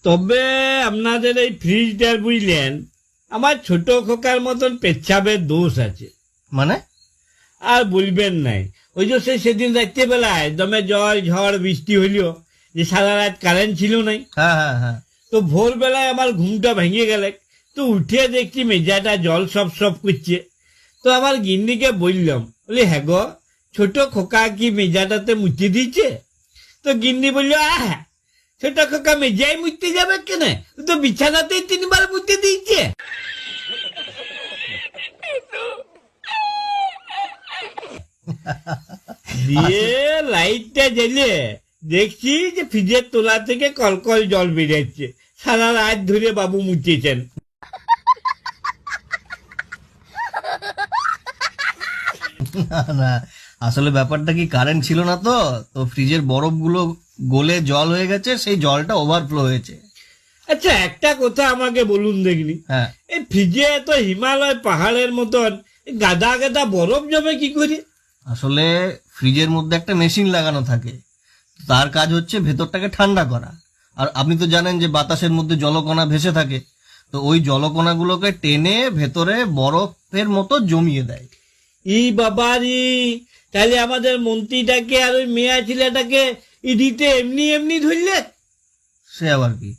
তবে আপনাদের এই ফ্রিজটার বুঝলেন আমার ছোট খোকার মতন পেচ্ছাবের দোষ আছে। মানে? আর বলবেন নাই, ওই যে সেদিন রাত্রেবেলায় দমে জল ঝড় বৃষ্টি হইল, যে সারা রাত কারেন্ট ছিল নাই। হ্যাঁ হ্যাঁ হ্যাঁ। তো ভোরবেলায় আমার ঘুমটা ভেঙে গেল, তো উঠে দেখছি মেজাটা জল সব সব করছে। তো আমার গিন্নিকে বললাম, বলি হ্যাঁ গো, ছোট খোকা কি মেজাটাতে মুছে দিচ্ছে? তো গিন্নি বলল, ছোট খোকা মেজাই মুছতে যাবে কেন, ও তো বিছানাতেই 3 বার মুছে দিচ্ছে। দিয়ে লাইটটা জ্বেলে দেখছি যে ফ্রিজের তোলা থেকে কলকল জল বেরোচ্ছে। সারা রাত ধরে বাবু মুছেছেন। না না, আসলে ব্যাপারটা কি, কারেন্ট ছিল না তো তো ফ্রিজের বরফগুলো গলে জল হয়ে গেছে, সেই জলটা ওভারফ্লো হয়েছে। আচ্ছা একটা কথা আমাকে বলুন দেখনি, হ্যাঁ, এই ফ্রিজে তো হিমালয় পাহাড়ের মতন গাদা গাদা বরফ জমে কি করে? আসলে ফ্রিজের মধ্যে একটা মেশিন লাগানো থাকে, তার কাজ হচ্ছে ভেতরটাকে ঠান্ডা করা। আর আপনি তো জানেন যে বাতাসের মধ্যে জলকণা ভেসে থাকে, তো ওই জলকণাগুলোকে টেনে ভেতরে বরফের মতো জমিয়ে দেয়। ই বাবারি, তাহলে আমাদের মন্ত্রীটাকে আর ওই মেয়া ছেলেটাকে ইডিতে এমনি এমনি ধরলে? সে আবার কি?